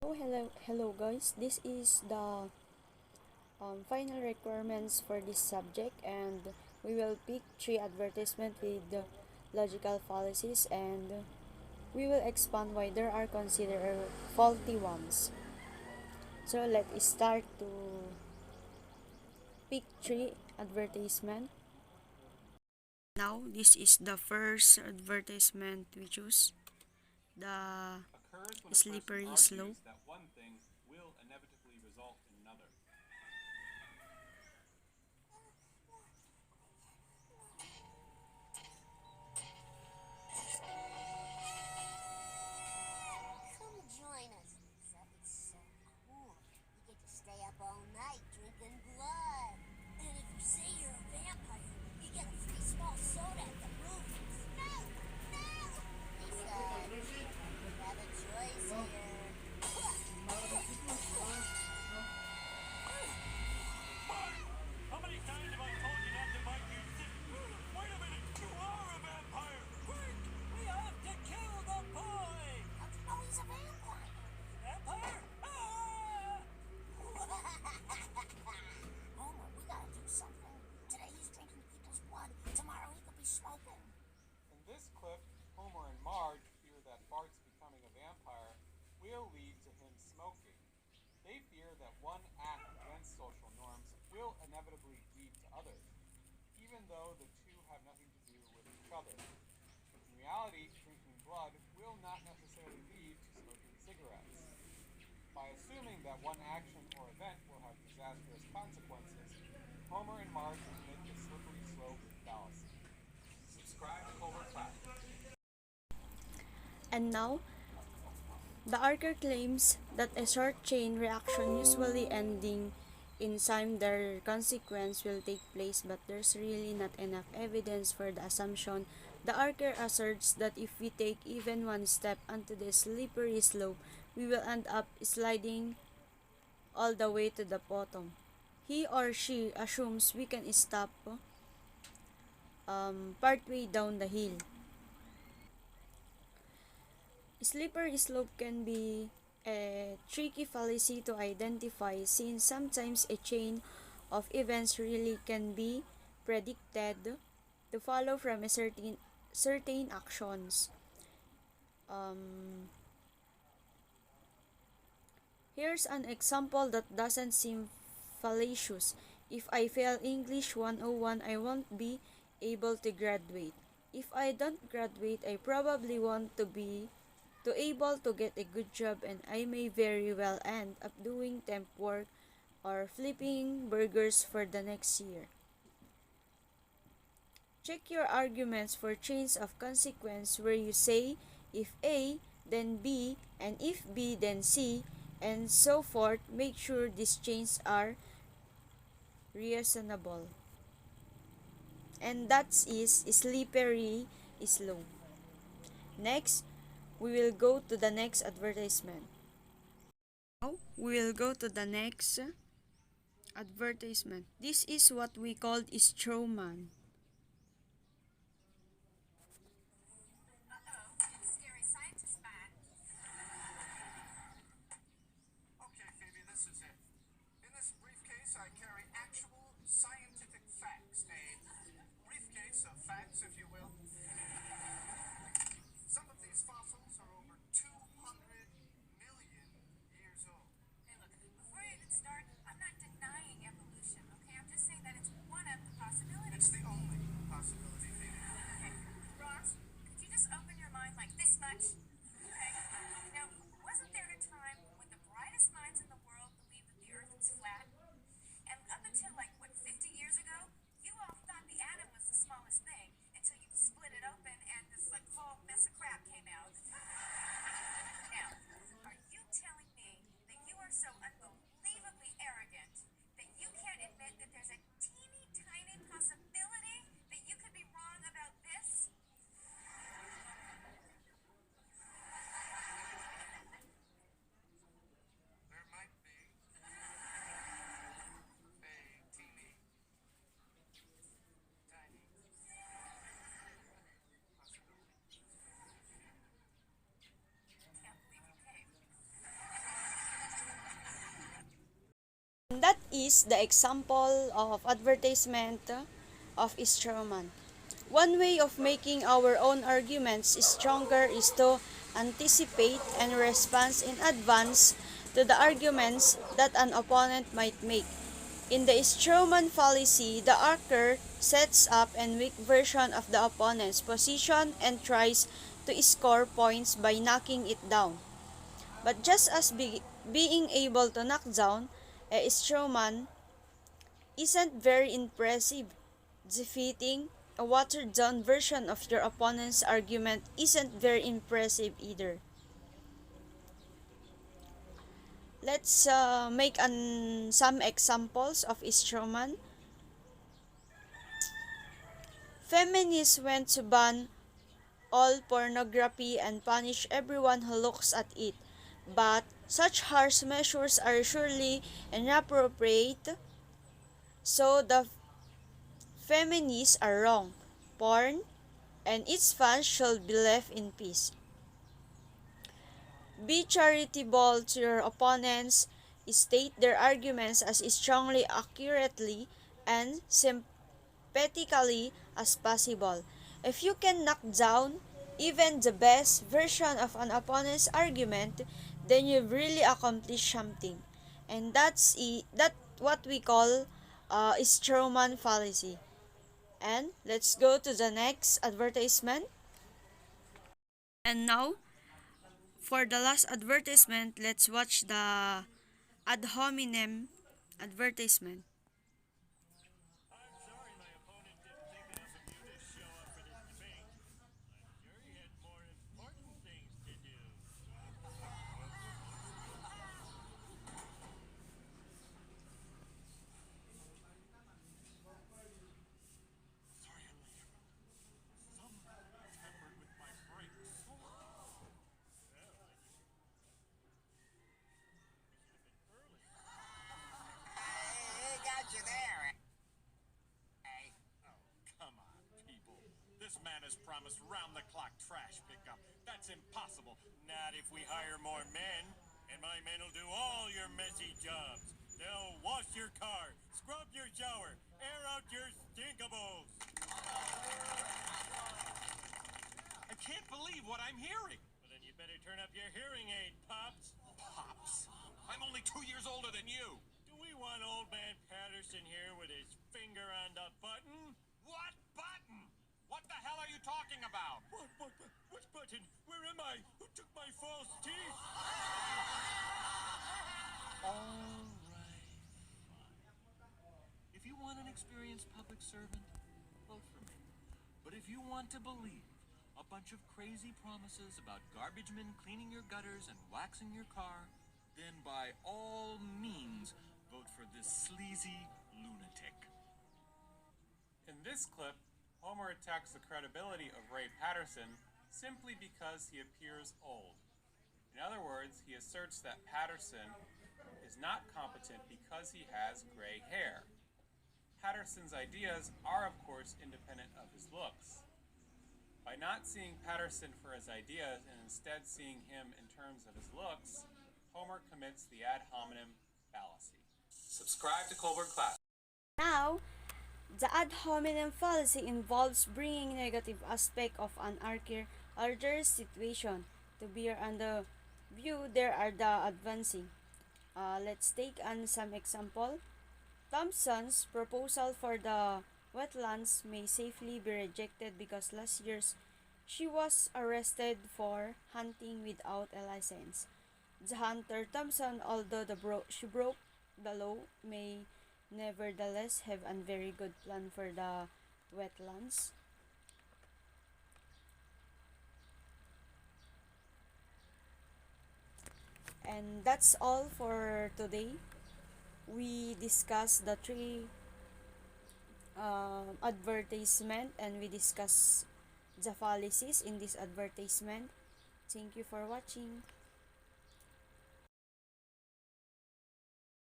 Hello guys. This is the final requirements for this subject, and we will pick three advertisements with the logical fallacies, and we will expand why there are considered faulty ones. So let's start to pick three advertisement. Now this is the first advertisement we choose. The slippery slope. That one thing will inevitably result in another. Come join us, Lisa. It's so cool. You get to stay up all night drinking blood. And if you say you're a vampire, you get a free small soda at the movies. No! No! Lisa, you have a choice here. How many times have I told you not to bite your sister? Wait a minute, you are a vampire! Quick! We have to kill the boy! How do you know he's a vampire? Vampire? Ah! Homer, we gotta do something. Today he's drinking people's blood. Tomorrow he could be smoking. In this clip, Homer and Marge fear that Bart's becoming a vampire will lead to him smoking. They fear that one act against social norms will inevitably lead to others, even though the two have nothing to do with each other. In reality, drinking blood will not necessarily lead to smoking cigarettes. By assuming that one action or event will have disastrous consequences, Homer and Marge commit the slippery slope fallacy. Subscribe to Homer Class. And now, the author claims that a short chain reaction, usually ending in time their consequence, will take place, but there's really not enough evidence for the assumption. The author asserts that if we take even one step onto the slippery slope, we will end up sliding all the way to the bottom. He or she assumes we can stop partway down the hill. Slippery slope can be a tricky fallacy to identify, since sometimes a chain of events really can be predicted to follow from a certain actions. Here's an example that doesn't seem fallacious. If I fail English 101, I won't be able to graduate. If I don't graduate, I probably want to able to get a good job, and I may very well end up doing temp work or flipping burgers for the next year. Check your arguments for chains of consequence where you say if A, then B, and if B, then C, and so forth. Make sure these chains are reasonable. And that is slippery slope. Next, we will go to the next advertisement. Now, we will go to the next advertisement. This is what we called straw man. Scary scientist man. Okay, Phoebe, this is it. In this briefcase, I carry actual scientific facts. A briefcase of facts, if you will. Some of these fossils are over 200 million years old. Hey, look, before I even start, I'm not denying evolution, okay? I'm just saying that it's one of the possibilities. It's the That is the example of advertisement of Stroman. One way of making our own arguments stronger is to anticipate and respond in advance to the arguments that an opponent might make. In the Stroman fallacy, the actor sets up a weak version of the opponent's position and tries to score points by knocking it down. But just as being able to knock down a Stroman isn't very impressive, defeating a watered down version of your opponent's argument isn't very impressive either. Let's make some examples of Stroman. Feminists went to ban all pornography and punish everyone who looks at it, but such harsh measures are surely inappropriate, so the feminists are wrong. Porn and its fans should be left in peace. Be charitable to your opponents, state their arguments as strongly, accurately, and sympathetically as possible. If you can knock down even the best version of an opponent's argument, then you've really accomplished something. And that's what we call Stroman fallacy. And let's go to the next advertisement. And now, for the last advertisement, let's watch the ad hominem advertisement. I'm sorry my opponent didn't think enough of you to show up for this debate. I'm sure he had more important things to do. Sorry I'm late, everyone. Someone tampered with my brakes. Hey, got you there. Hey. Oh, come on, people. This man has promised round-the-clock trash pickup. That's impossible. Not if we hire more men. And my men will do all your messy jobs. They'll wash your car, scrub your shower, air out your stinkables. I can't believe what I'm hearing. Well, then you better turn up your hearing aid, Pops. Pops? I'm only 2 years older than you. Do we want old man Patterson here with his finger on the button? What button? What the hell are you talking about? Which button? Where am I? Who took my false teeth? All right, fine. If you want an experienced public servant, vote for me. But if you want to believe a bunch of crazy promises about garbage men cleaning your gutters and waxing your car, then by all means vote for this sleazy lunatic. In this clip, Homer attacks the credibility of Ray Patterson simply because he appears old. In other words, he asserts that Patterson is not competent because he has gray hair. Patterson's ideas are, of course, independent of his looks. By not seeing Patterson for his ideas and instead seeing him in terms of his looks, Homer commits the ad hominem fallacy. Subscribe to Colbert Class. Now, the ad hominem fallacy involves bringing negative aspect of an larger situation to bear on the view there are the advancing. Let's take some example. Thompson's proposal for the wetlands may safely be rejected because last year she was arrested for hunting without a license. The hunter Thompson, although she broke the law, may nevertheless have a very good plan for the wetlands. And that's all for today. We discussed the three advertisement and we discuss the fallacies in this advertisement. Thank you for watching.